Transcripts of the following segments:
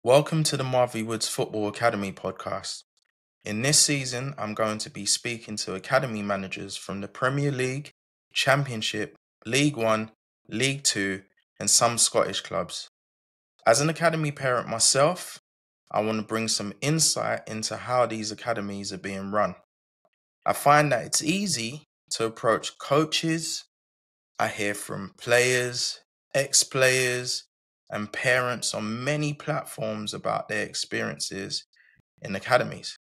Welcome to the Marvy Woods Football Academy podcast. In this season, I'm going to be speaking to academy managers from the Premier League, Championship, League One, League Two, and some Scottish clubs. As an academy parent myself, I want to bring some insight into how these academies are being run. I find that it's easy to approach coaches. I hear from players, ex-players, and parents on many platforms about their experiences in academies.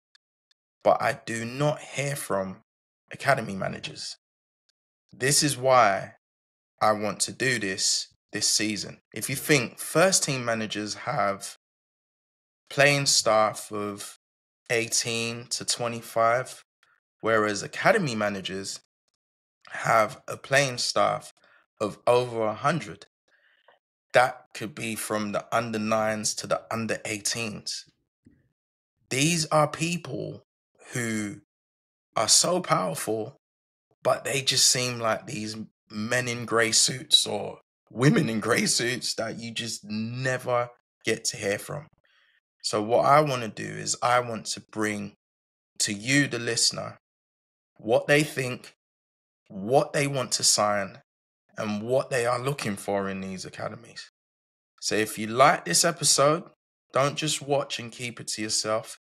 But I do not hear from academy managers. This is why I want to do this season. If you think first team managers have playing staff of 18 to 25, whereas academy managers have a playing staff of over 100. That could be from the under 9s to the under 18s. These are people who are so powerful, but they just seem like these men in grey suits or women in grey suits that you just never get to hear from. So what I want to do is I want to bring to you, the listener, what they think, what they want to sign, and what they are looking for in these academies. So if you like this episode, don't just watch and keep it to yourself.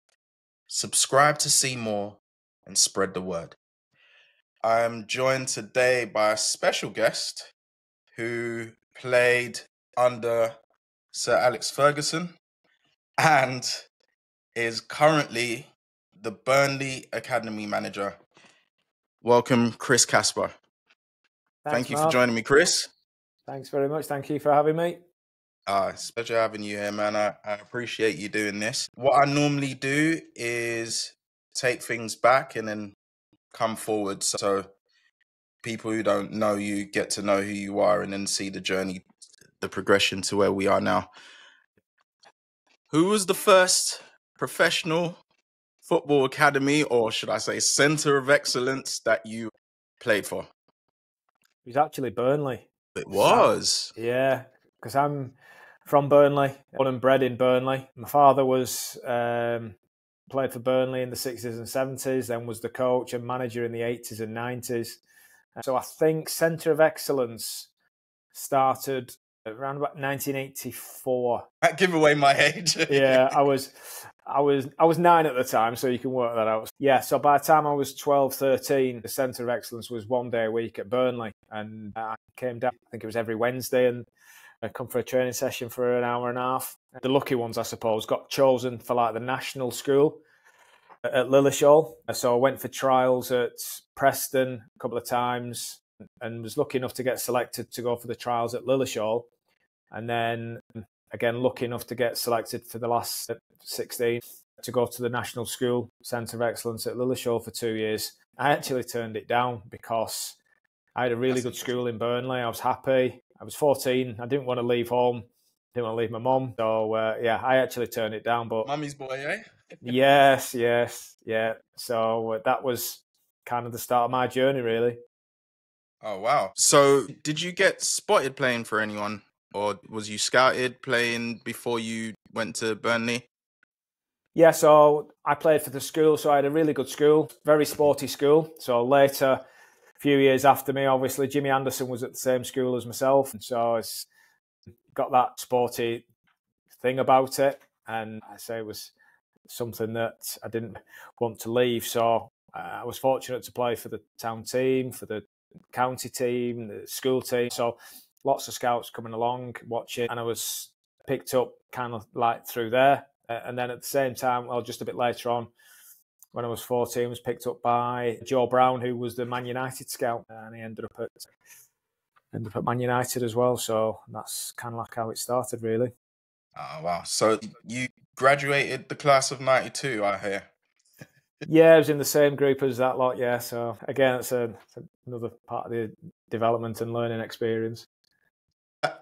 Subscribe to see more and spread the word. I'm joined today by a special guest who played under Sir Alex Ferguson and is currently the Burnley Academy manager. Welcome, Chris Casper. Thank you for joining me, Chris. Thanks very much. Thank you for having me. It's a pleasure having you here, man. I appreciate you doing this. What I normally do is take things back and then come forward. So people who don't know you get to know who you are and then see the journey, the progression to where we are now. Who was the first professional football academy, or should I say centre of excellence, that you played for? It was actually Burnley. It was? Yeah, because I'm from Burnley, born and bred in Burnley. My father was played for Burnley in the 60s and 70s, then was the coach and manager in the 80s and 90s. So I think centre of excellence started around about 1984. That give away my age. Yeah, I was 9 at the time, so you can work that out. Yeah, so by the time I was 12, 13, the centre of excellence was one day a week at Burnley. And I came down, I think it was every Wednesday, and I come for a training session for an hour and a half. The lucky ones, I suppose, got chosen for like the national school at Lilleshall. So I went for trials at Preston a couple of times and was lucky enough to get selected to go for the trials at Lilleshall. And then again, lucky enough to get selected for the last 16 to go to the national school centre of excellence at Lilleshall for 2 years. I actually turned it down because I had a really good school in Burnley. I was happy. I was 14. I didn't want to leave home. Didn't want to leave my mum. So, I actually turned it down. But Mummy's boy, eh? Yes. Yeah. So that was kind of the start of my journey, really. Oh, wow. So did you get spotted playing for anyone? Or was you scouted playing before you went to Burnley? Yeah, so I played for the school. So I had a really good school, very sporty school. So later, a few years after me, obviously, Jimmy Anderson was at the same school as myself. And so it's got that sporty thing about it. And I say it was something that I didn't want to leave. So I was fortunate to play for the town team, for the county team, the school team. So lots of scouts coming along, watching. And I was picked up kind of like through there. And then at the same time, well, just a bit later on, when I was 14, was picked up by Joe Brown, who was the Man United scout, and he ended up at Man United as well. So that's kind of like how it started, really. Oh, wow. So you graduated the class of 92, I hear. Yeah, I was in the same group as that lot, yeah. So again, it's another part of the development and learning experience.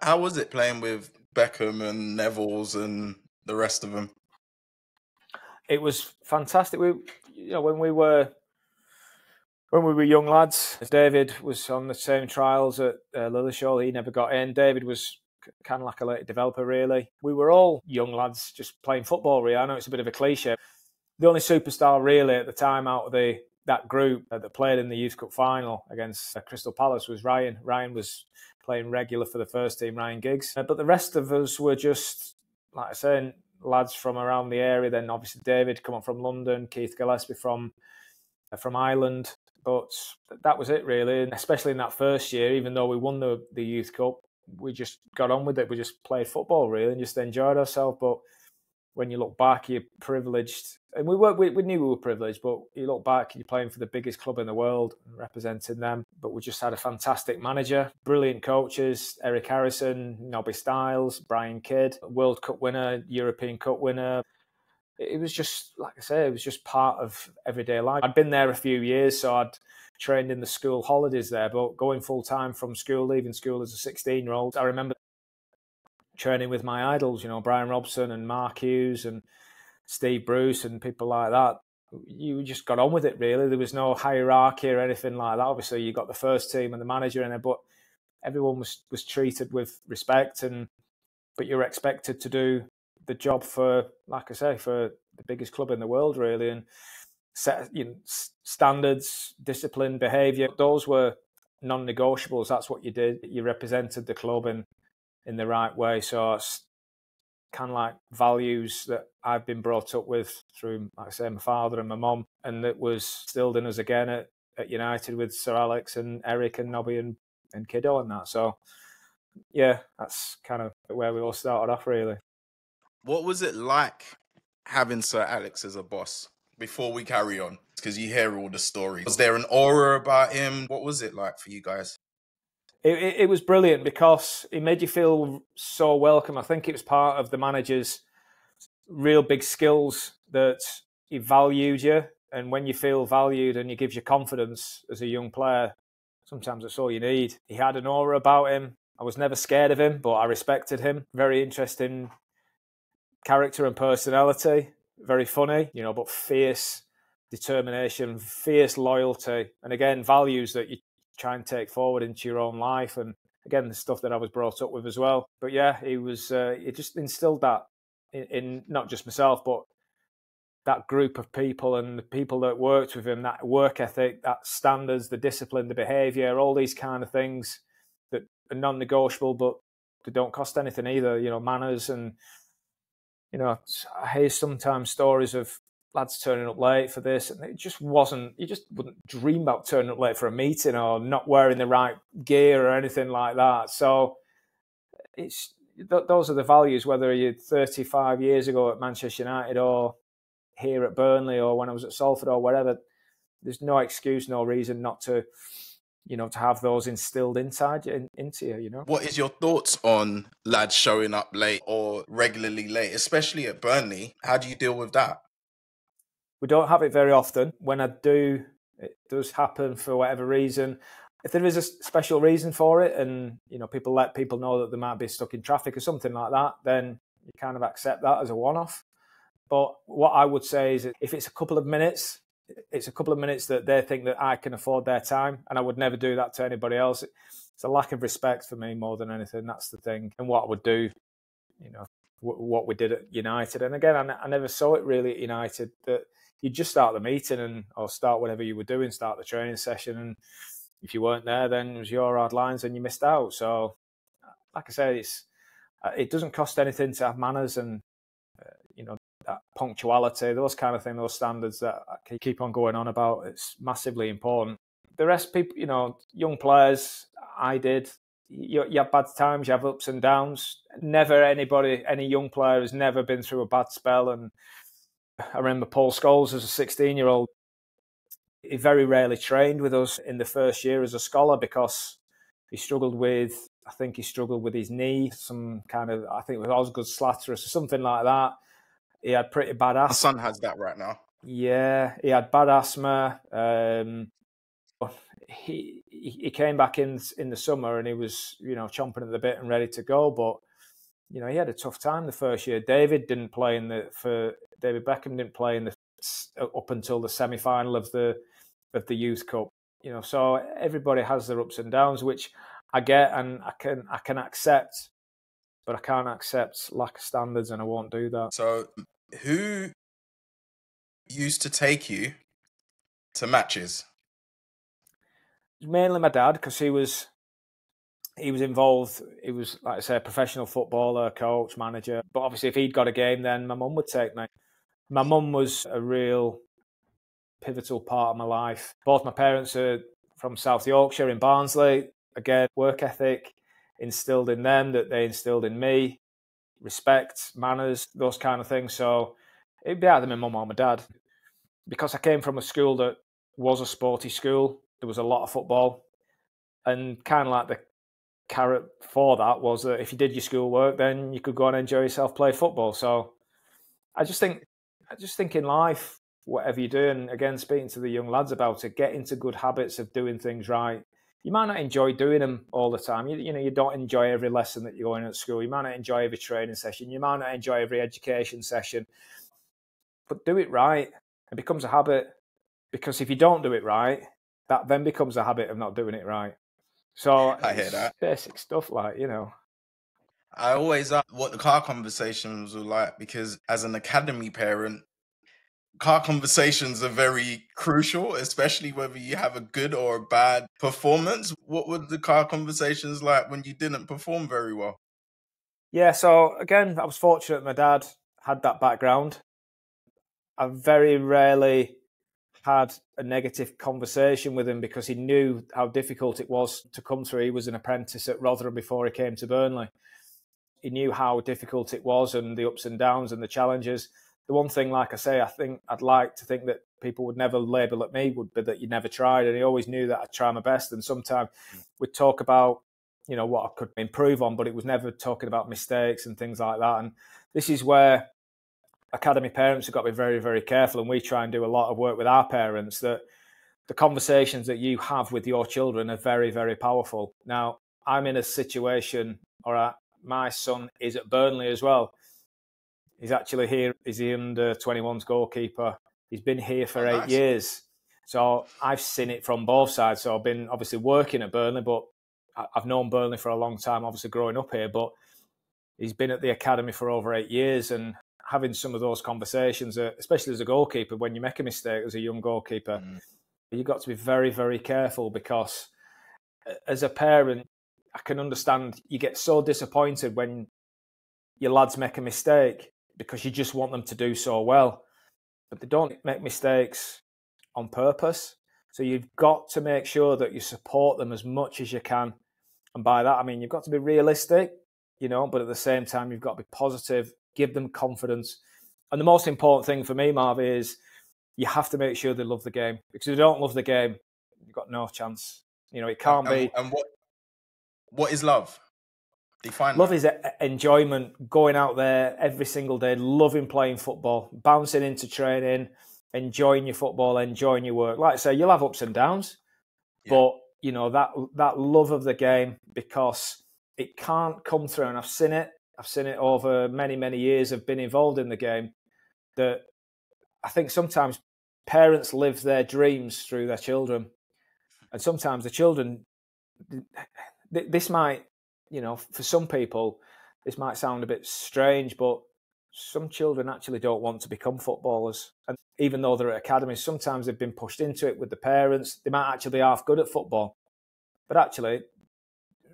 How was it playing with Beckham and Neville's and the rest of them? It was fantastic. When we were young lads, David was on the same trials at Lilleshall. He never got in. David was kind of like a late developer, really. We were all young lads just playing football, really. I know it's a bit of a cliche. The only superstar, really, at the time out of that group that played in the Youth Cup final against Crystal Palace was Ryan. Ryan was playing regular for the first team, Ryan Giggs. But the rest of us were just, like I say, lads from around the area. Then obviously David come up from London, Keith Gillespie from Ireland. But that was it, really. And especially in that first year, even though we won the Youth Cup, we just got on with it. We just played football, really, and just enjoyed ourselves. But when you look back, you're privileged. And we knew we were privileged, but you look back, you're playing for the biggest club in the world and representing them. But we just had a fantastic manager, brilliant coaches, Eric Harrison, Nobby Stiles, Brian Kidd, World Cup winner, European Cup winner. It was just, like I say, it was just part of everyday life. I'd been there a few years, so I'd trained in the school holidays there, but going full-time from school, leaving school as a 16-year-old, I remember training with my idols, Brian Robson and Mark Hughes and Steve Bruce and people like that. You just got on with it, really. There was no hierarchy or anything like that. Obviously, you got the first team and the manager in it, but everyone was treated with respect, but you're expected to do the job for, like I say, for the biggest club in the world, really, and set standards, discipline, behaviour. Those were non-negotiables. That's what you did. You represented the club in the right way. So it's kind of like values that I've been brought up with through, like I say, my father and my mum, and that was instilled in us again at United with Sir Alex and Eric and Nobby and Kiddo and that. So yeah, that's kind of where we all started off, really. What was it like having Sir Alex as a boss? Before we carry on, because you hear all the stories. Was there an aura about him? What was it like for you guys? It was brilliant because it made you feel so welcome. I think it was part of the manager's real big skills that he valued you. And when you feel valued and he gives you confidence as a young player, sometimes that's all you need. He had an aura about him. I was never scared of him, but I respected him. Very interesting character and personality. Very funny, but fierce determination, fierce loyalty. And again, values that you try and take forward into your own life, and again the stuff that I was brought up with as well. But yeah, it just instilled that in not just myself, but that group of people and the people that worked with him, that work ethic, that standards, the discipline, the behaviour, all these kind of things that are non-negotiable, but they don't cost anything either. Manners. And I hear sometimes stories of lads turning up late for this, and you just wouldn't dream about turning up late for a meeting or not wearing the right gear or anything like that. So those are the values, whether you're 35 years ago at Manchester United or here at Burnley or when I was at Salford or wherever. There's no excuse, no reason not to, to have those instilled into you. What is your thoughts on lads showing up late or regularly late, especially at Burnley? How do you deal with that? We don't have it very often. When I do, it does happen for whatever reason. If there is a special reason for it and, people let people know that they might be stuck in traffic or something like that, then you kind of accept that as a one-off. But what I would say is if it's a couple of minutes, it's a couple of minutes that they think that I can afford their time, and I would never do that to anybody else. It's a lack of respect for me more than anything. That's the thing. And what I would do, what we did at United. And again, I never saw it really at United, that you'd just start the meeting or start whatever you were doing, start the training session. And if you weren't there, then it was your hard lines and you missed out. So, like I say, it doesn't cost anything to have manners and, that punctuality, those kind of things, those standards that I keep on going on about. It's massively important. The rest, people, young players, I did. You have bad times, you have ups and downs. Any young player has never been through a bad spell. And I remember Paul Scholes as a 16-year-old. He very rarely trained with us in the first year as a scholar because he struggled with his knee, some kind of, I think it was Osgood Slatteris or something like that. He had pretty bad asthma. My son has that right now. Yeah, he had bad asthma. He came back in the summer and he was, chomping at the bit and ready to go. But, he had a tough time the first year. David Beckham didn't play up until the semi-final of the Youth Cup. So everybody has their ups and downs, which I get and I can accept. but I can't accept lack of standards, and I won't do that. So, who used to take you to matches? Mainly my dad, because he was involved. He was, like I say, a professional footballer, coach, manager. But obviously, if he'd got a game, then my mum would take me. My mum was a real pivotal part of my life. Both my parents are from South Yorkshire in Barnsley. Again, work ethic instilled in them that they instilled in me. Respect, manners, those kind of things. So it'd be either my mum or my dad. Because I came from a school that was a sporty school, there was a lot of football. And kind of like the carrot for that was that if you did your schoolwork, then you could go and enjoy yourself, play football. So I just think in life, whatever you do, and again, speaking to the young lads about it, get into good habits of doing things right. You might not enjoy doing them all the time. You don't enjoy every lesson that you're going at school. You might not enjoy every training session. You might not enjoy every education session. But do it right. It becomes a habit. Because if you don't do it right, that then becomes a habit of not doing it right. So I hear that. Basic stuff like, I always ask what the car conversations were like because as an academy parent, car conversations are very crucial, especially whether you have a good or a bad performance. What were the car conversations like when you didn't perform very well? Yeah, so again, I was fortunate my dad had that background. I very rarely had a negative conversation with him because he knew how difficult it was to come through. He was an apprentice at Rotherham before he came to Burnley. He knew how difficult it was and the ups and downs and the challenges. The one thing, like I say, I think I'd like to think that people would never label at me would be that you never tried. And he always knew that I'd try my best. And sometimes we'd talk about, what I could improve on, but it was never talking about mistakes and things like that. And this is where academy parents have got to be very, very careful. And we try and do a lot of work with our parents that the conversations that you have with your children are very, very powerful. Now, I'm in a situation, all right, my son is at Burnley as well. He's actually here. He's the under-21s goalkeeper. He's been here for 8 years. So I've seen it from both sides. So I've been obviously working at Burnley, but I've known Burnley for a long time, obviously growing up here. But he's been at the academy for over 8 years, and having some of those conversations, especially as a goalkeeper, when you make a mistake as a young goalkeeper, you've got to be very, very careful because as a parent, I can understand you get so disappointed when your lads make a mistake because you just want them to do so well. But they don't make mistakes on purpose. So you've got to make sure that you support them as much as you can. And by that, I mean, you've got to be realistic, but at the same time, you've got to be positive, give them confidence. And the most important thing for me, Marv, is you have to make sure they love the game. Because if they don't love the game, you've got no chance. It can't be. And what is love? Define love that. is enjoyment, going out there every single day, loving playing football, bouncing into training, enjoying your football, enjoying your work. Like I say, you'll have ups and downs, but that love of the game, because it can't come through. And I've seen it over many, many years of being involved in the game, that I think sometimes parents live their dreams through their children. And sometimes the children, this might, for some people, this might sound a bit strange, but some children actually don't want to become footballers. And even though they're at academies, sometimes they've been pushed into it with the parents. They might actually be half good at football, but actually,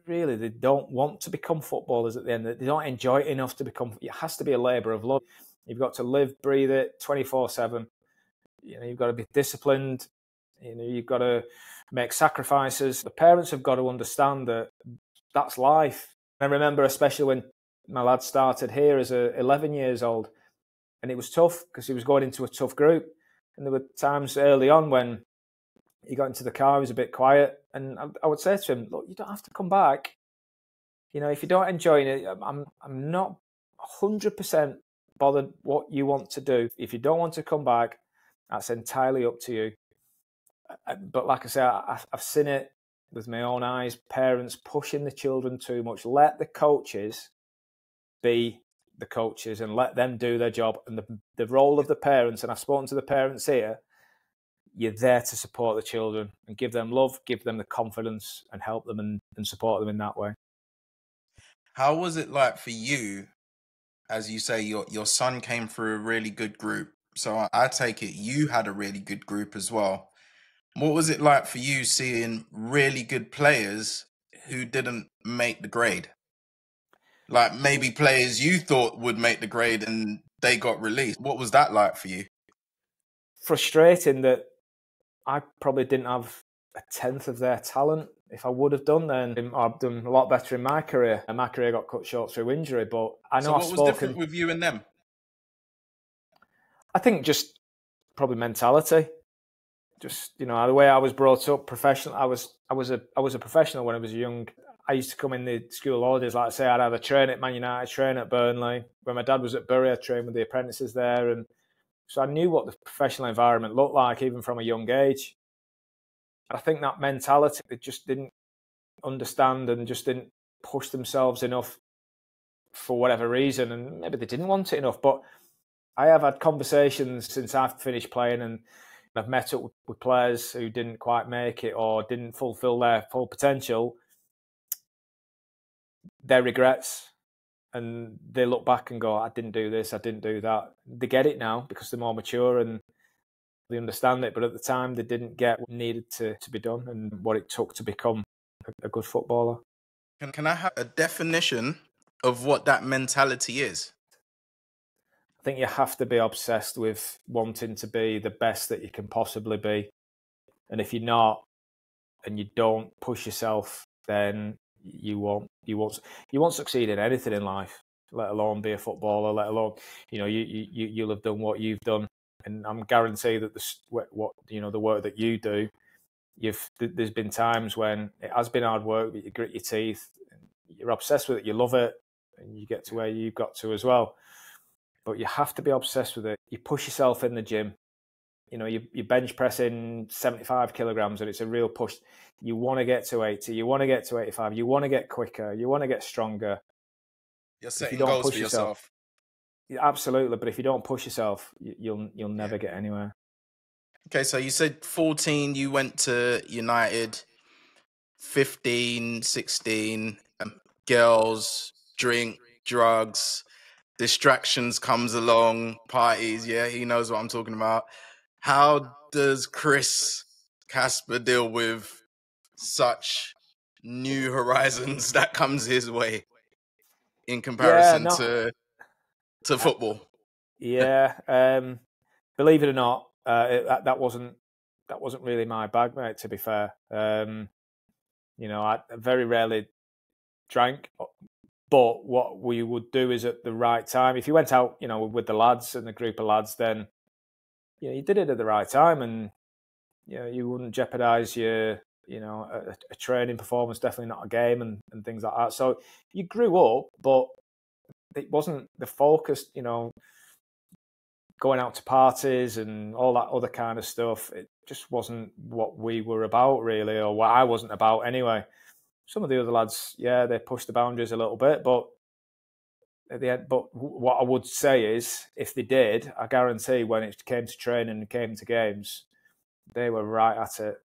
really, they don't want to become footballers at the end. They don't enjoy it enough to become. It has to be a labour of love. You've got to live, breathe it 24/7. You've got to be disciplined. You've got to make sacrifices. The parents have got to understand that that's life. I remember especially when my lad started here as 11 years old, and it was tough because he was going into a tough group. And there were times early on when he got into the car, he was a bit quiet. And I would say to him, look, you don't have to come back. If you don't enjoy it, I'm not 100% bothered what you want to do. If you don't want to come back, that's entirely up to you. But like I say, I've seen it with my own eyes, parents pushing the children too much. Let the coaches be the coaches and let them do their job. And the role of the parents, and I've spoken to the parents here, you're there to support the children and give them love, give them the confidence and help them and support them in that way. How was it like for you? As you say, your son came through a really good group. So I take it you had a really good group as well. What was it like for you seeing really good players who didn't make the grade? Like maybe players you thought would make the grade and they got released. What was that like for you? Frustrating that I probably didn't have a tenth of their talent. If I would have done, then I've done a lot better in my career. And my career got cut short through injury. But I So know I've what was different spoken. with you and them? I think just probably mentality. Just the way I was brought up, professional. I was a professional when I was young. I used to come in the school holidays, like I say, I'd either train at Man United, train at Burnley. When my dad was at Bury, I trained with the apprentices there, and so I knew what the professional environment looked like, even from a young age. I think that mentality, they just didn't understand and just didn't push themselves enough for whatever reason, and maybe they didn't want it enough. But I have had conversations since I've finished playing, and I've met up with players who didn't quite make it or didn't fulfil their full potential, their regrets, and they look back and go, I didn't do this, I didn't do that. They get it now because they're more mature and they understand it, but at the time they didn't get what needed to be done and what it took to become a good footballer. Can I have a definition of what that mentality is? I think you have to be obsessed with wanting to be the best that you can possibly be. And if you're not, and you don't push yourself, then you won't succeed in anything in life, let alone be a footballer, let alone you'll have done what you've done. And I'm guaranteed that the work that you do, there's been times when it has been hard work, but you grit your teeth, you're obsessed with it, you love it, and you get to where you've got to as well. But you have to be obsessed with it. You push yourself in the gym. You bench pressing 75 kilograms and it's a real push. You want to get to 80, you want to get to 85, you want to get quicker, you want to get stronger. You're If you setting don't goals push for yourself, yourself. absolutely. But if you don't push yourself, you'll Yeah. never get anywhere. Okay, so you said 14, you went to United, 15, 16, girls, drink, drugs, distractions comes along, parties. Yeah, he knows what I'm talking about. How does Chris Casper deal with such new horizons that comes his way in Yeah, comparison no, football? yeah. Believe it or not, that wasn't really my bag, mate. To be fair, I very rarely drank. But what we would do is at the right time, if you went out, with the lads and the group of lads, then you did it at the right time, and you wouldn't jeopardise your, a training performance, definitely not a game, and things like that. So you grew up, but it wasn't the focus, going out to parties and all that other kind of stuff. It just wasn't what we were about, really, or what I wasn't about anyway. Some of the other lads, yeah, they pushed the boundaries a little bit, but at the end, but what I would say is, if they did, I guarantee when it came to training and came to games, they were right at it.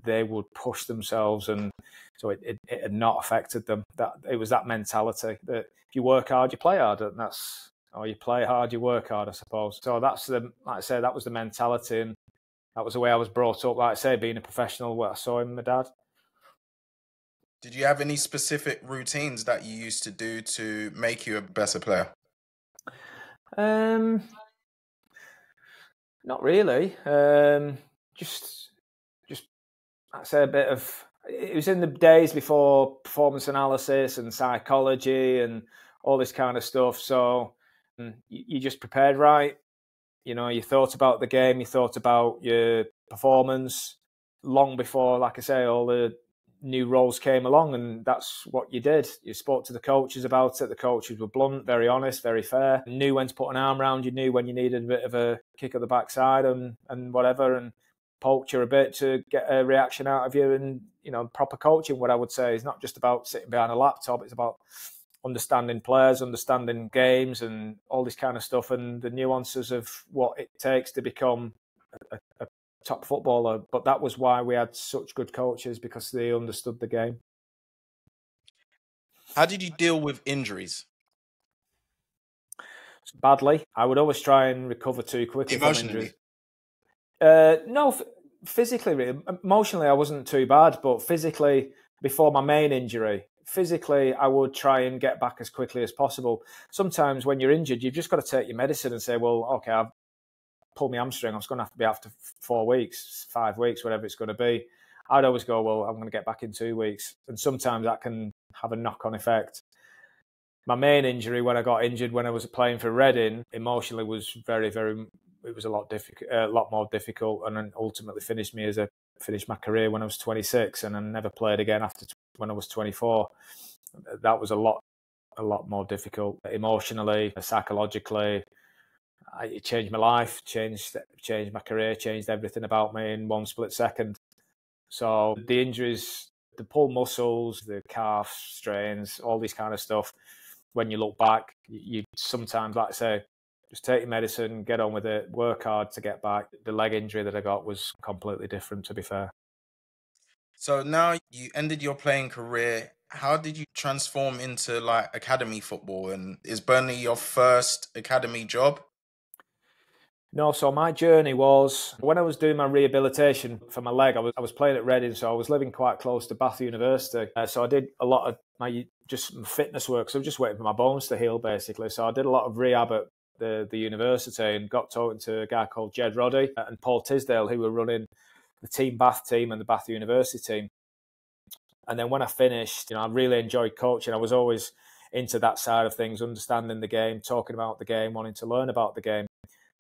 They would push themselves, and so it had not affected them. That it was that mentality that if you work hard, you play hard, and or you play hard, you work hard, I suppose. So that's like I say, that was the mentality, and that was the way I was brought up. Like I say, being a professional, what I saw in my dad. Did you have any specific routines that you used to do to make you a better player? Not really. Just I'd say a bit of. It was in the days before performance analysis and psychology and all this kind of stuff. So you just prepared right. You thought about the game, you thought about your performance long before, like I say, all the new roles came along, and that's what you did. You spoke to the coaches about it. The coaches were blunt, very honest, very fair. Knew when to put an arm around you, knew when you needed a bit of a kick at the backside and whatever, and poked you a bit to get a reaction out of you. And proper coaching, what I would say, is not just about sitting behind a laptop. It's about understanding players, understanding games, and all this kind of stuff, and the nuances of what it takes to become a top footballer. But that was why we had such good coaches, because they understood the game. How did you deal with injuries? Badly. I would always try and recover too quickly from Emotionally? injuries. No, physically, really. Emotionally, I wasn't too bad, but physically, before my main injury, physically, I would try and get back as quickly as possible. Sometimes when you're injured, you've just got to take your medicine and say, well, okay, I've pulled my hamstring. I'm just going to have to be after 4 weeks, 5 weeks, whatever it's going to be. I'd always go, well, I'm going to get back in 2 weeks. And sometimes that can have a knock-on effect. My main injury, when I got injured when I was playing for Reading, emotionally was very, very. It was a lot more difficult, and then ultimately finished my career when I was 26, and I never played again after when I was 24. That was a lot more difficult emotionally, psychologically. It changed my life, changed my career, changed everything about me in one split second. So the injuries, the pull muscles, the calf strains, all these kind of stuff. When you look back, you sometimes, like I say, just take your medicine, get on with it, work hard to get back. The leg injury that I got was completely different, to be fair. So now you ended your playing career. How did you transform into like academy football? And is Burnley your first academy job? No, so my journey was when I was doing my rehabilitation for my leg. I was playing at Reading, so I was living quite close to Bath University. So I did a lot of my fitness work. So I was just waiting for my bones to heal, basically. So I did a lot of rehab at the university and got talking to a guy called Jed Roddy and Paul Tisdale, who were running the Team Bath team and the Bath University team. And then when I finished, I really enjoyed coaching. I was always into that side of things, understanding the game, talking about the game, wanting to learn about the game.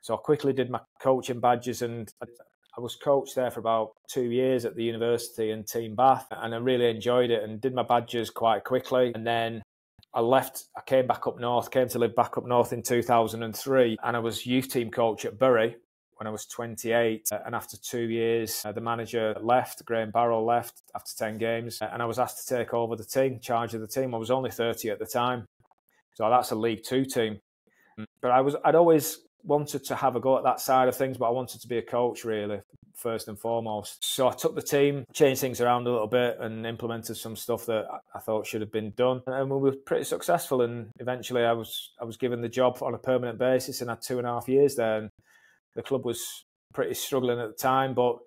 So I quickly did my coaching badges, and I was coached there for about 2 years at the university and Team Bath, and I really enjoyed it and did my badges quite quickly. And then I left, I came to live back up north in 2003, and I was youth team coach at Bury when I was 28. And after 2 years, the manager left, Graham Barrow left after 10 games, and I was asked to take over the team, charge of the team. I was only 30 at the time. So that's a League Two team. But I'd always wanted to have a go at that side of things, but I wanted to be a coach, really, first and foremost. So I took the team, changed things around a little bit, and implemented some stuff that I thought should have been done. And we were pretty successful. And eventually, I was given the job on a permanent basis, and had 2.5 years there. And the club was pretty struggling at the time, but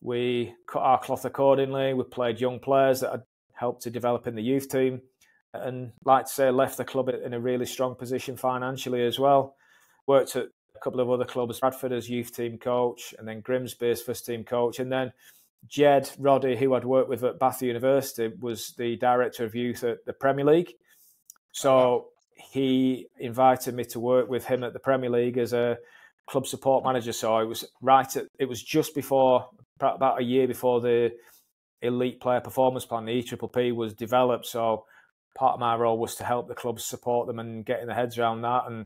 we cut our cloth accordingly. We played young players that had helped to develop in the youth team, and like to say, left the club in a really strong position financially as well. Worked at a couple of other clubs, Bradford as youth team coach, and then Grimsby as first team coach. And then Jed Roddy, who I'd worked with at Bath University, was the director of youth at the Premier League. So he invited me to work with him at the Premier League as a club support manager. So it was just before, about a year before the Elite Player Performance Plan, the EPPP, was developed. So part of my role was to help the clubs support them and getting their heads around that and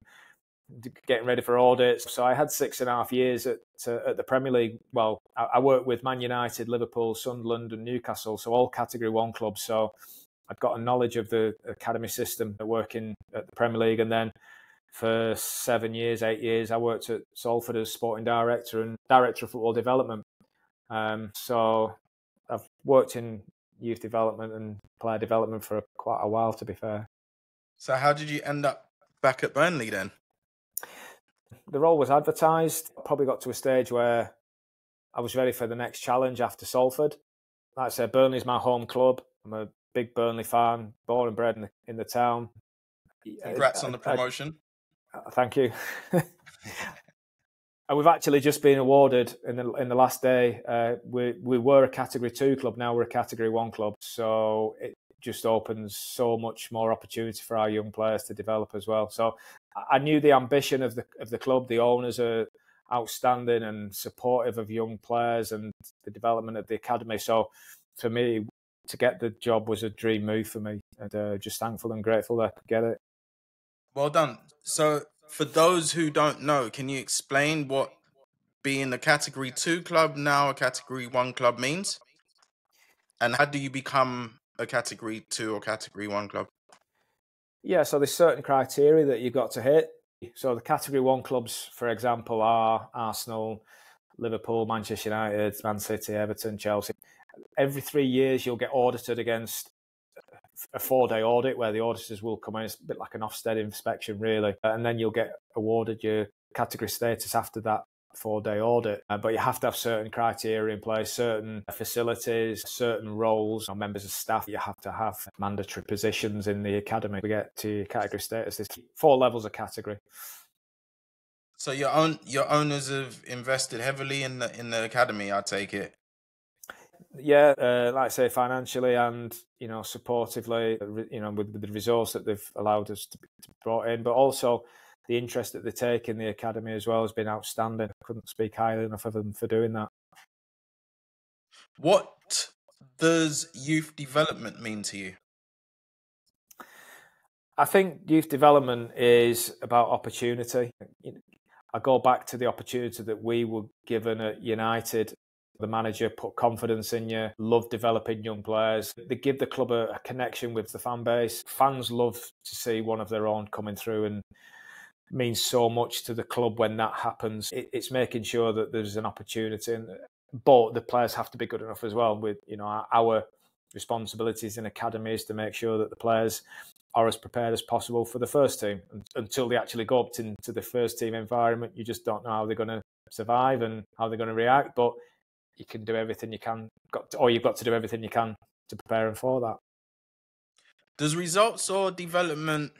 getting ready for audits. So I had 6.5 years at the Premier League. Well, I worked with Man United, Liverpool, Sunderland and Newcastle, so all Category 1 clubs. So I've got a knowledge of the academy system working at the Premier League. And then for 8 years, I worked at Salford as sporting director and director of football development. So I've worked in youth development and player development for quite a while, to be fair. So how did you end up back at Burnley then? The role was advertised. Probably got to a stage where I was ready for the next challenge after Salford. Like I said, Burnley's my home club. I'm a big Burnley fan, born and bred in the town. Congrats on the promotion. Thank you. And we've actually just been awarded in the last day. We were a Category 2 club, now we're a Category 1 club. So it just opens so much more opportunity for our young players to develop as well. So I knew the ambition of the club. The owners are outstanding and supportive of young players and the development of the academy. So for me, to get the job was a dream move for me, and just thankful and grateful that I could get it. Well done. So for those who don't know, can you explain what being a Category 2 club, now a Category 1 club means? And how do you become a Category 2 or Category 1 club? Yeah, so there's certain criteria that you've got to hit. So the Category 1 clubs, for example, are Arsenal, Liverpool, Manchester United, Man City, Everton, Chelsea. Every 3 years, you'll get audited against a 4-day audit where the auditors will come in. It's a bit like an Ofsted inspection, really. And then you'll get awarded your category status after that 4-day audit. But you have to have certain criteria in place, certain facilities, certain roles, members of staff. You have to have mandatory positions in the academy to get to category status. There's 4 levels of category. So your owners have invested heavily in the academy, I take it. Yeah, like I say, financially and supportively, with the resource that they've allowed us to be brought in, but also the interest that they take in the academy as well has been outstanding. I couldn't speak highly enough of them for doing that. What does youth development mean to you? I think youth development is about opportunity. I go back to the opportunity that we were given at United. The manager put confidence in you, love developing young players. They give the club a connection with the fan base. Fans love to see one of their own coming through, and it means so much to the club when that happens. It's making sure that there's an opportunity, but the players have to be good enough as well. With our responsibilities in academies to make sure that the players are as prepared as possible for the first team. Until they actually go up into the first team environment, you just don't know how they're going to survive and how they're going to react. But you can do everything you can, you've got to do everything you can to prepare them for that. Does results or development,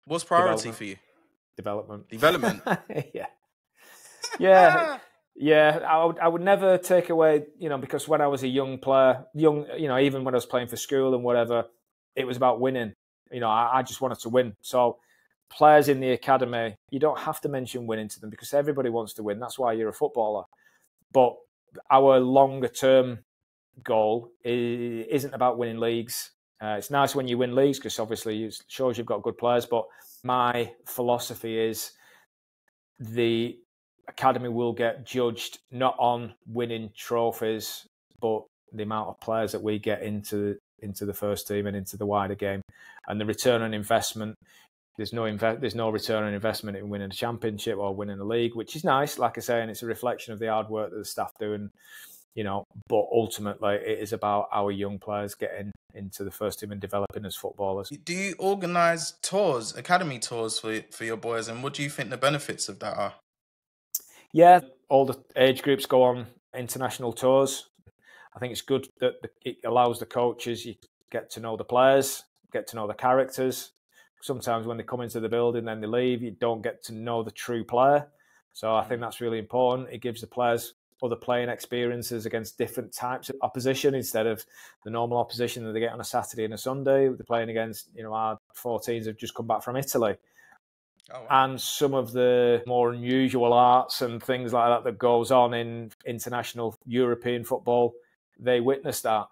what's priority for you? Development. Yeah. I would never take away, because when I was a young player, even when I was playing for school and whatever, it was about winning. I just wanted to win. So players in the academy, you don't have to mention winning to them because everybody wants to win. That's why you're a footballer. But our longer term goal isn't about winning leagues. It's nice when you win leagues because obviously it shows you've got good players. But my philosophy is the academy will get judged not on winning trophies, but the amount of players that we get into the first team and into the wider game, and the return on investment. There's no return on investment in winning a championship or winning a league, which is nice, like I say, and it's a reflection of the hard work that the staff do. And but ultimately, it is about our young players getting into the first team and developing as footballers. Do you organise tours, academy tours for your boys, and what do you think the benefits of that are? Yeah, all the age groups go on international tours. I think it's good that it allows the coaches, you get to know the players, get to know the characters. Sometimes when they come into the building, then they leave, you don't get to know the true player. So I think that's really important. It gives the players other playing experiences against different types of opposition instead of the normal opposition that they get on a Saturday and a Sunday. They're playing against, our 14s have just come back from Italy. Oh, wow. And some of the more unusual arts and things like that goes on in international European football, they witness that.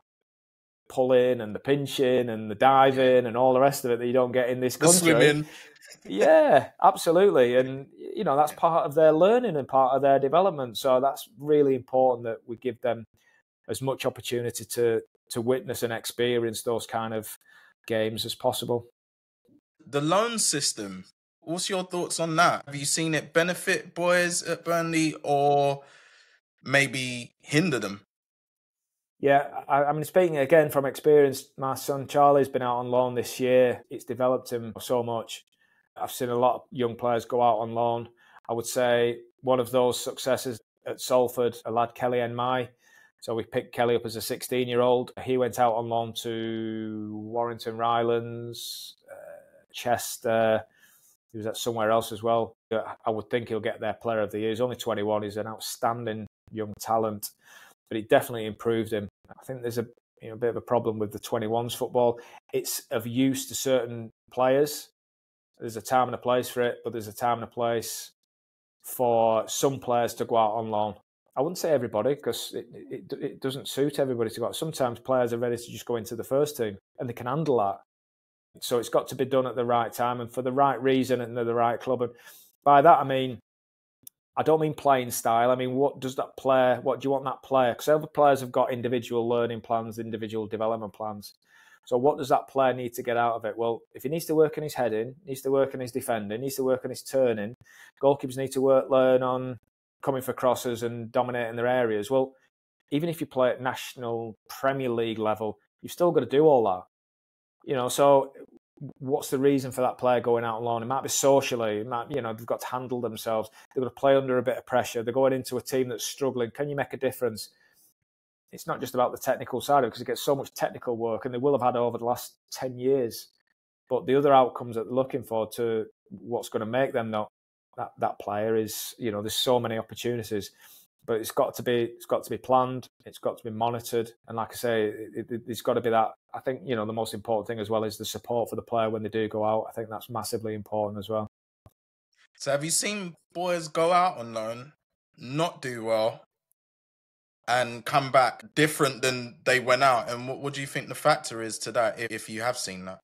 Pulling and the pinching and the diving and all the rest of it that you don't get in this country. The swimming. Yeah, absolutely. And, that's part of their learning and part of their development. So that's really important that we give them as much opportunity to witness and experience those kind of games as possible. The loan system, what's your thoughts on that? Have you seen it benefit boys at Burnley or maybe hinder them? Yeah, I mean, speaking again from experience, my son Charlie's been out on loan this year. It's developed him so much. I've seen a lot of young players go out on loan. I would say one of those successes at Salford, a lad, Kelly Enmai. So we picked Kelly up as a 16-year-old. He went out on loan to Warrington Rylands, Chester. He was at somewhere else as well. I would think he'll get their player of the year. He's only 21. He's an outstanding young talent. But it definitely improved him. I think there's a bit of a problem with the 21s football. It's of use to certain players. There's a time and a place for it, but there's a time and a place for some players to go out on loan. I wouldn't say everybody, because it doesn't suit everybody to go out. Sometimes players are ready to just go into the first team, and they can handle that. So it's got to be done at the right time and for the right reason and the right club. And by that, I don't mean playing style. I mean, what do you want that player? Because other players have got individual learning plans, individual development plans. So what does that player need to get out of it? Well, if he needs to work on his heading, needs to work on his defending, needs to work on his turning, goalkeepers need to learn on coming for crosses and dominating their areas. Well, even if you play at national Premier League level, you've still got to do all that. So what's the reason for that player going out on loan? It might be socially, they've got to handle themselves. They've got to play under a bit of pressure. They're going into a team that's struggling. Can you make a difference? It's not just about the technical side of it, because it gets so much technical work, and they will have had over the last 10 years. But the other outcomes that they're looking for to what's going to make them that player is, there's so many opportunities. But it's got to be planned. It's got to be monitored, and like I say, it's got to be that. I think the most important thing as well is the support for the player when they do go out. I think that's massively important as well. So, have you seen boys go out on loan, not do well, and come back different than they went out? And what do you think the factor is to that? If you have seen that,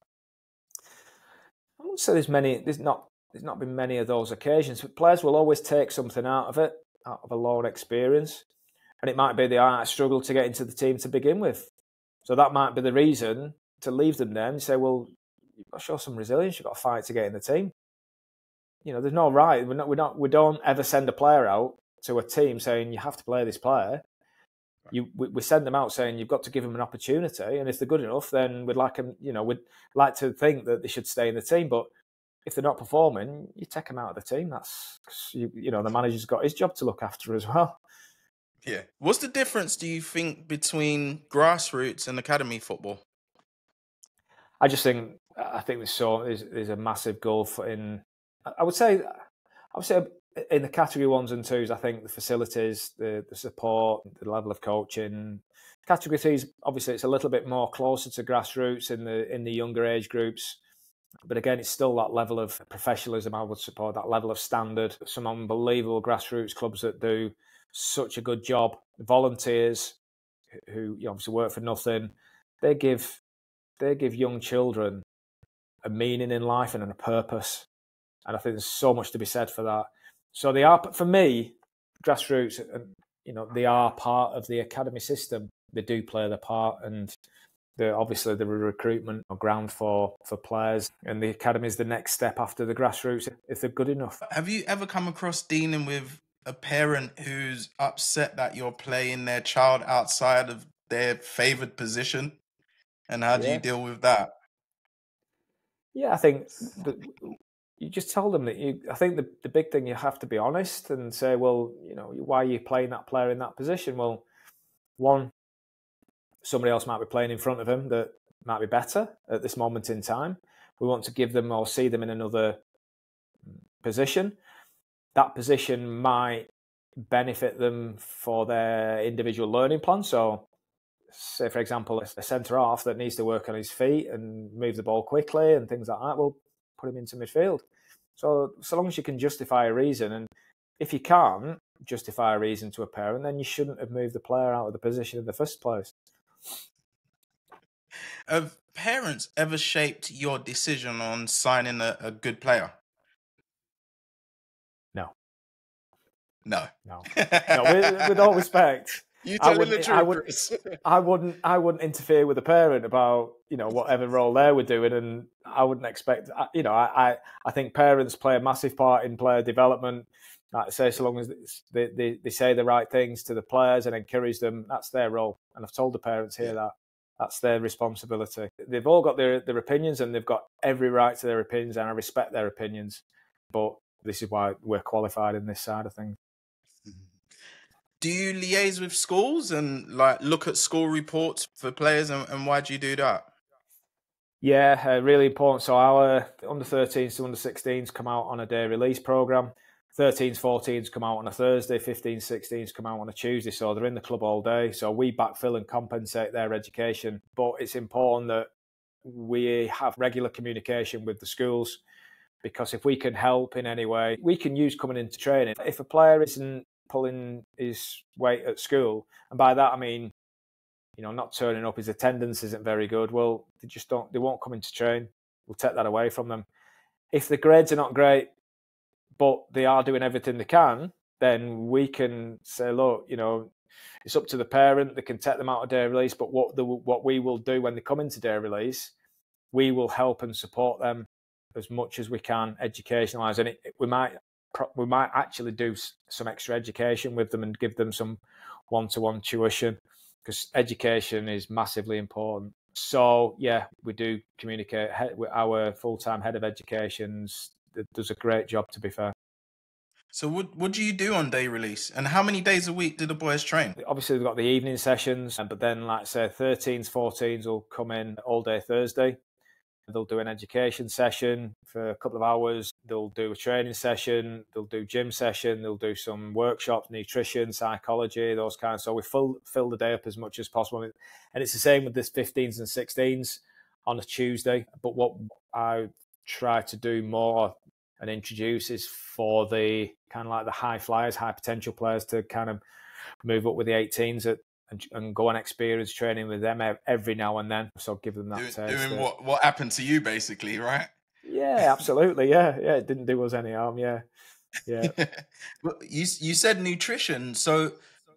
I wouldn't say there's not been many of those occasions. But players will always take something out of it, out of a loan experience. And it might be they struggle to get into the team to begin with. So that might be the reason to leave them there and say, well, you've got to show some resilience, you've got to fight to get in the team. There's no right. We don't ever send a player out to a team saying you have to play this player. We send them out saying you've got to give them an opportunity, and if they're good enough, then we'd like them. We'd like to think that they should stay in the team. But if they're not performing, you take them out of the team. That's the manager's got his job to look after as well. Yeah. What's the difference, do you think, between grassroots and academy football? I think there's a massive gulf in. I would say in the category 1s and 2s, I think the facilities, the support, the level of coaching. Category 3s, obviously, it's a little bit more closer to grassroots in the younger age groups. But again, it's still that level of professionalism I would support, that level of standard. Some unbelievable grassroots clubs that do such a good job. Volunteers who obviously work for nothing. They give young children a meaning in life and a purpose. And I think there's so much to be said for that. So they are, for me, grassroots, they are part of the academy system. They do play their part, and obviously the recruitment ground for players, and the academy is the next step after the grassroots if they're good enough. Have you ever come across dealing with a parent who's upset that you're playing their child outside of their favoured position? And how do you deal with that? Yeah, I think you just tell them that I think the big thing, you have to be honest and say, well, why are you playing that player in that position? Well, one, somebody else might be playing in front of him that might be better at this moment in time. We want to give them or see them in another position. That position might benefit them for their individual learning plan. So, say, for example, a centre-half that needs to work on his feet and move the ball quickly and things like that, we'll put him into midfield. So long as you can justify a reason, and if you can't justify a reason to a parent, then you shouldn't have moved the player out of the position in the first place. Have parents ever shaped your decision on signing a good player? No. With all respect, You telling the truth, Chris. I wouldn't interfere with a parent about whatever role they were doing, and I wouldn't expect. I think parents play a massive part in player development. Like I say, so long as they say the right things to the players and encourage them, that's their role. And I've told the parents here that that's their responsibility. They've all got their opinions, and they've got every right to their opinions, and I respect their opinions. But this is why we're qualified in this side of things. Do you liaise with schools and look at school reports for players, and why do you do that? Yeah, really important. So our under-13s to under-16s come out on a day release programme. 13s, 14s come out on a Thursday, 15s, 16s come out on a Tuesday. So they're in the club all day. So we backfill and compensate their education. But it's important that we have regular communication with the schools, because if we can help in any way, we can use coming into training. If a player isn't pulling his weight at school, and by that I mean, not turning up, his attendance isn't very good, well, they won't come into train. We'll take that away from them. If the grades are not great, but they are doing everything they can, then we can say, look, it's up to the parent. They can take them out of day release, but what we will do when they come into day release, we will help and support them as much as we can, educationalise. And we might actually do some extra education with them and give them some one-to-one tuition, because education is massively important. So, yeah, we do communicate. Our full-time head of education does a great job, to be fair. So what do you do on day release? And how many days a week do the boys train? Obviously, we've got the evening sessions, but then, like I say, 13s, 14s will come in all day Thursday. They'll do an education session for a couple of hours. They'll do a training session. They'll do gym session. They'll do some workshops, nutrition, psychology, those kinds. So we fill the day up as much as possible. And it's the same with this 15s and 16s on a Tuesday. But what I try to do more and introduce is for the kind of like the high flyers, high potential players to kind of move up with the 18s and go on experience training with them every now and then. So give them that taste. Doing what happened to you, basically, right? Yeah, absolutely. Yeah. It didn't do us any harm. Yeah. Well, you said nutrition. So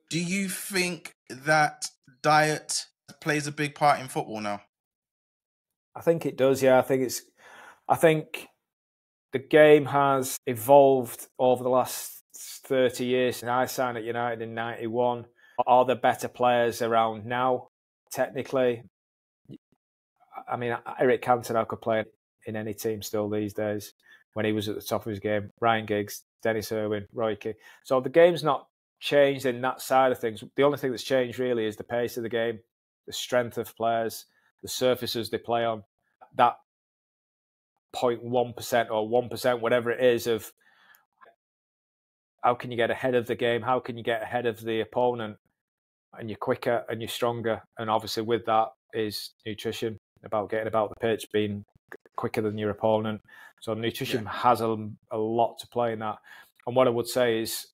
do you think that diet plays a big part in football now? I think it does. Yeah. I think the game has evolved over the last 30 years. And I signed at United in 91. Are there better players around now? Technically, I mean, Eric Cantona could play in any team still these days when he was at the top of his game. Ryan Giggs, Dennis Irwin, Roy Keane. So the game's not changed in that side of things. The only thing that's changed really is the pace of the game, the strength of players, the surfaces they play on. That 0.1% or 1%, whatever it is, of how can you get ahead of the game? How can you get ahead of the opponent? And you're quicker and you're stronger. And obviously with that is nutrition, about getting about the pitch, being quicker than your opponent. So nutrition has a lot to play in that. And what I would say is,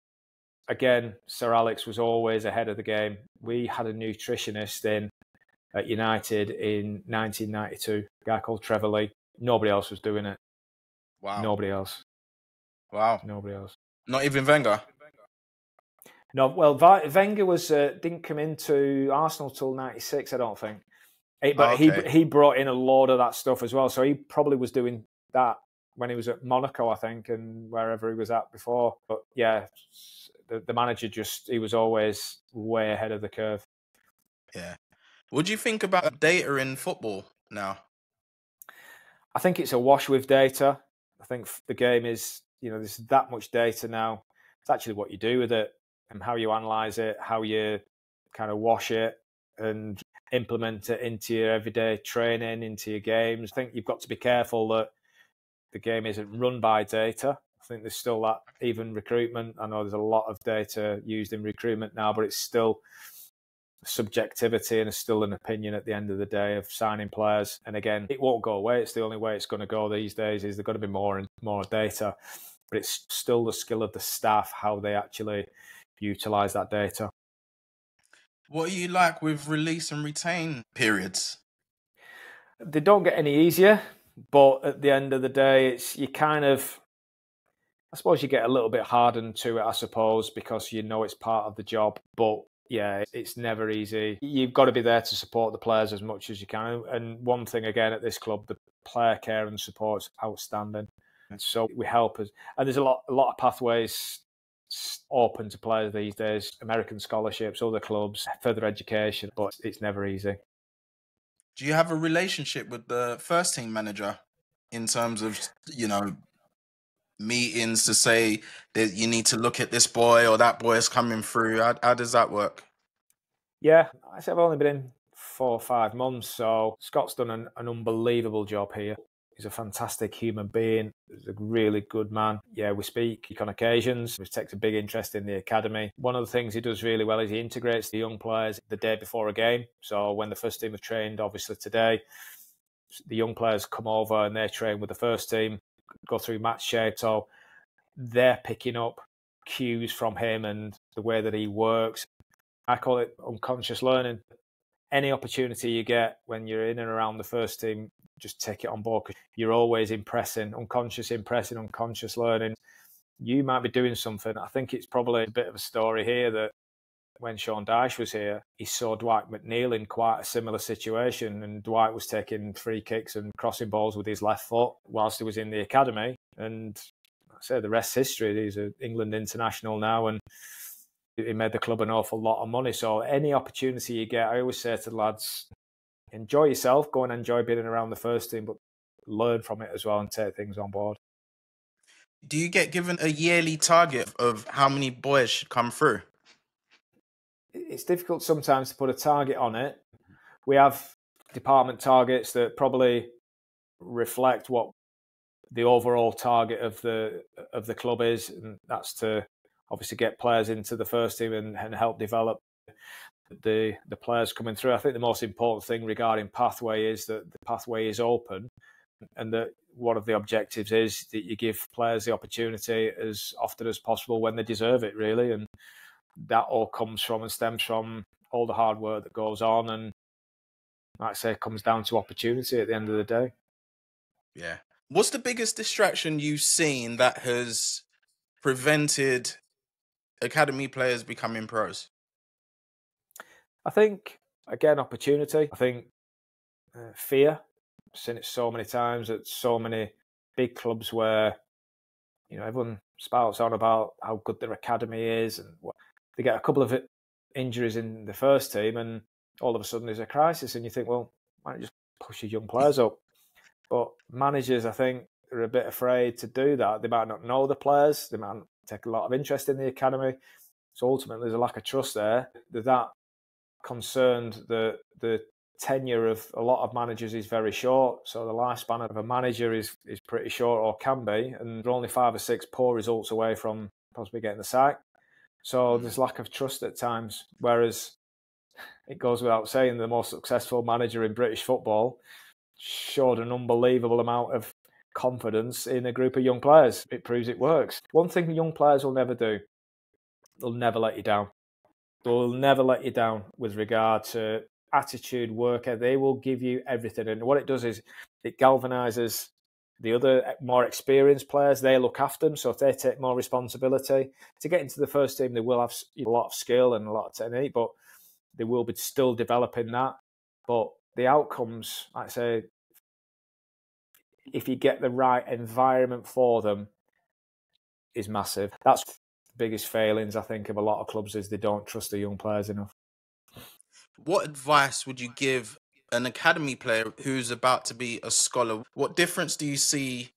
again, Sir Alex was always ahead of the game. We had a nutritionist in at United in 1992, a guy called Trevor Lee. Nobody else was doing it. Wow. Nobody else. Wow. Nobody else. Not even Wenger? No, well, Wenger didn't come into Arsenal till 96, I don't think. But he brought in a load of that stuff as well. So he probably was doing that when he was at Monaco, I think, and wherever he was at before. But yeah, the manager he was always way ahead of the curve. Yeah. What do you think about data in football now? I think it's a wash with data. I think the game is, there's that much data now. It's actually what you do with it and how you analyse it, how you kind of wash it and implement it into your everyday training, into your games. I think you've got to be careful that the game isn't run by data. I think there's still that, even recruitment. I know there's a lot of data used in recruitment now, but it's still subjectivity and it's still an opinion at the end of the day of signing players. And again, it won't go away. It's the only way it's going to go these days is there's got to be more and more data. But it's still the skill of the staff, how they actually utilise that data. What are you like with release and retain periods? They don't get any easier, but at the end of the day, I suppose you get a little bit hardened to it, I suppose, because it's part of the job. But yeah, it's never easy. You've got to be there to support the players as much as you can. And one thing, again, at this club, the player care and support is outstanding. And so we help us. And there's a lot of pathways open to players these days, American scholarships, other clubs, further education, but it's never easy. Do you have a relationship with the first team manager in terms of, meetings to say that you need to look at this boy or that boy is coming through? How does that work? Yeah, I've only been in 4 or 5 months, so Scott's done an unbelievable job here. He's a fantastic human being. He's a really good man. Yeah, we speak on occasions. He takes a big interest in the academy. One of the things he does really well is he integrates the young players the day before a game. So when the first team have trained, obviously today, the young players come over and they train with the first team, go through match shape. So they're picking up cues from him and the way that he works. I call it unconscious learning. Any opportunity you get when you're in and around the first team, just take it on board because you're always impressing, unconscious learning. You might be doing something. I think it's probably a bit of a story here that when Sean Dyche was here, he saw Dwight McNeil in quite a similar situation, and Dwight was taking free kicks and crossing balls with his left foot whilst he was in the academy. And I say the rest's history. He's an England international now, and he made the club an awful lot of money. So any opportunity you get, I always say to the lads, enjoy yourself, go and enjoy being around the first team, but learn from it as well and take things on board. Do you get given a yearly target of how many boys should come through? It's difficult sometimes to put a target on it. We have department targets that probably reflect what the overall target of the club is, and that's to obviously get players into the first team and help develop the players coming through. I think the most important thing regarding pathway is that the pathway is open, and that one of the objectives is that you give players the opportunity as often as possible when they deserve it, really. And that all comes from and stems from all the hard work that goes on, and like I say, it comes down to opportunity at the end of the day. Yeah. What's the biggest distraction you've seen that has prevented academy players becoming pros? I think, again, opportunity. I think fear. I've seen it so many times at so many big clubs where, everyone spouts on about how good their academy is, and they get a couple of injuries in the first team, and all of a sudden there's a crisis, and you think, well, why don't you just push your young players up? But managers, I think, are a bit afraid to do that. They might not know the players. They might not take a lot of interest in the academy. So ultimately, there's a lack of trust there. They're that concerned that the tenure of a lot of managers is very short. So the lifespan of a manager is pretty short, or can be. And they're only 5 or 6 poor results away from possibly getting the sack. So there's lack of trust at times. Whereas it goes without saying, the most successful manager in British football showed an unbelievable amount of confidence in a group of young players. It proves it works. One thing young players will never do, they'll never let you down. They'll never let you down with regard to attitude, work. They will give you everything. And what it does is it galvanises the other more experienced players. They look after them. So if they take more responsibility to get into the first team, they will have a lot of skill and a lot of technique, but they will be still developing that. But the outcomes, like I say, if you get the right environment for them, is massive. That's the biggest failings, I think, of a lot of clubs, is they don't trust the young players enough. What advice would you give an academy player who's about to be a scholar? What difference do you see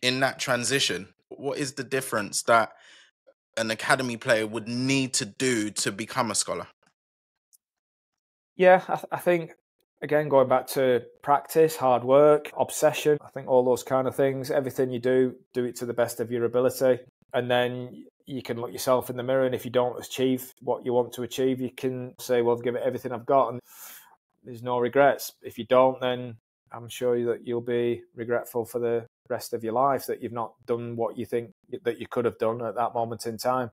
in that transition? What is the difference that an academy player would need to do to become a scholar? Yeah, I think, again, going back to practice, hard work, obsession, I think all those kind of things, everything you do it to the best of your ability. And then you can look yourself in the mirror, and if you don't achieve what you want to achieve, you can say, well, I've given it everything I've got, and there's no regrets. If you don't, then I'm sure that you'll be regretful for the rest of your life that you've not done what you think that you could have done at that moment in time.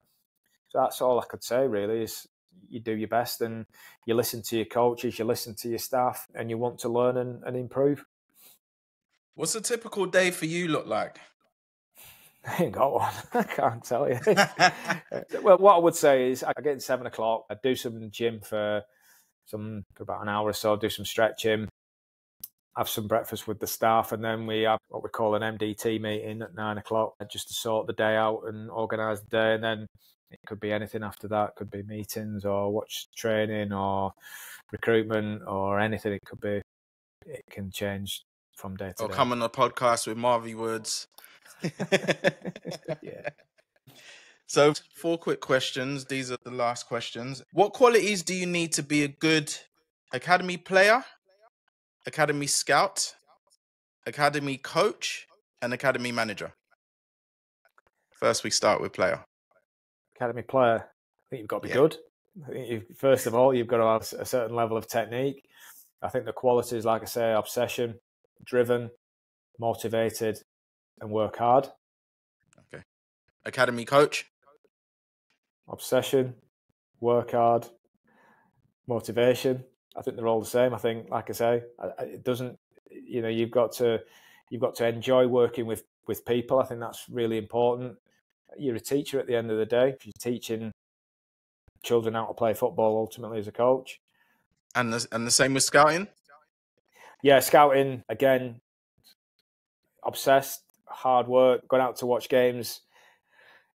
So that's all I could say, really, is you do your best, and you listen to your coaches, you listen to your staff, and you want to learn and improve. What's a typical day for you look like? I ain't got one. I can't tell you. Well, what I would say is I get in 7 o'clock, I do some gym for about an hour or so, do some stretching, have some breakfast with the staff, and then we have what we call an MDT meeting at 9 o'clock just to sort the day out and organise the day. And then it could be anything after that. It could be meetings or watch training or recruitment or anything. It can change from day to day. Or come on a podcast with Marvy Woods. Yeah. So 4 quick questions. These are the last questions. What qualities do you need to be a good academy player, academy scout, academy coach, and academy manager? First, we start with player. Academy player, I think you've got to be good. I think first of all, you've got to have a certain level of technique. I think the qualities, like I say, obsession, driven, motivated, and work hard. Okay. Academy coach? Obsession, work hard, motivation. I think they're all the same. I think, like I say, it doesn't. You've got to enjoy working with people. I think that's really important. You're a teacher at the end of the day. If you're teaching children how to play football, ultimately as a coach. And the same with scouting? Yeah, scouting, again, obsessed, hard work, going out to watch games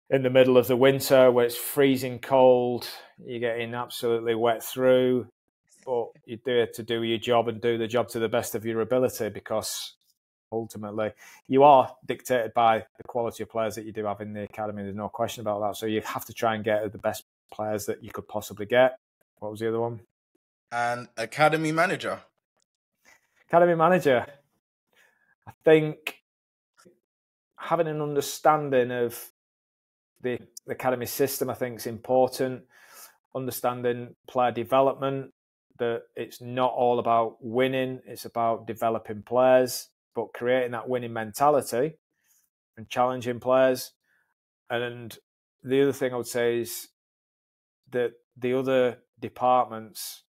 in the middle of the winter where it's freezing cold, you're getting absolutely wet through, but You're there to do your job and do the job to the best of your ability, because ultimately you are dictated by the quality of players that you do have in the academy. There's no question about that. So you have to try and get the best players that you could possibly get. What was the other one? And academy manager. Academy manager. I think having an understanding of the academy system, I think, is important. Understanding player development, that it's not all about winning, it's about developing players, but creating that winning mentality and challenging players. And the other thing I would say is that the other departments,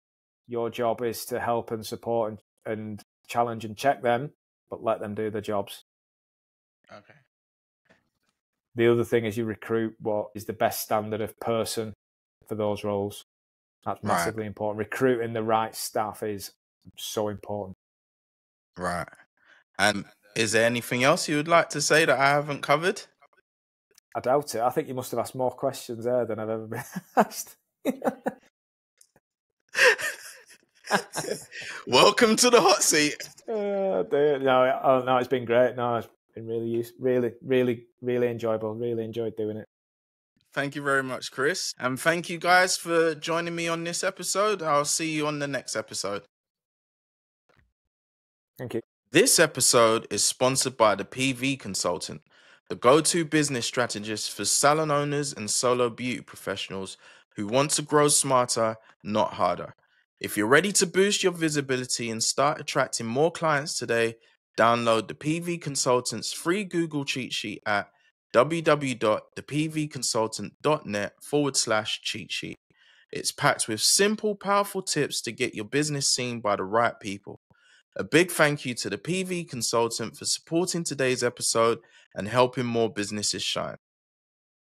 your job is to help and support and challenge and check them, but let them do their jobs. Okay. The other thing is you recruit what is the best standard of person for those roles. That's massively important. Recruiting the right staff is so important. Right. And is there anything else you would like to say that I haven't covered? I doubt it. I think you must have asked more questions there than I've ever been asked. Welcome to the hot seat. Dear. No, it's been great. No, it's been really enjoyable. Really enjoyed doing it. Thank you very much, Chris. And thank you guys for joining me on this episode. I'll see you on the next episode. Thank you. This episode is sponsored by the PV Consultant, the go-to business strategist for salon owners and solo beauty professionals who want to grow smarter, not harder. If you're ready to boost your visibility and start attracting more clients today, download the PV Consultant's free Google cheat sheet at www.thepvconsultant.net/cheat sheet. It's packed with simple, powerful tips to get your business seen by the right people. A big thank you to the PV Consultant for supporting today's episode and helping more businesses shine.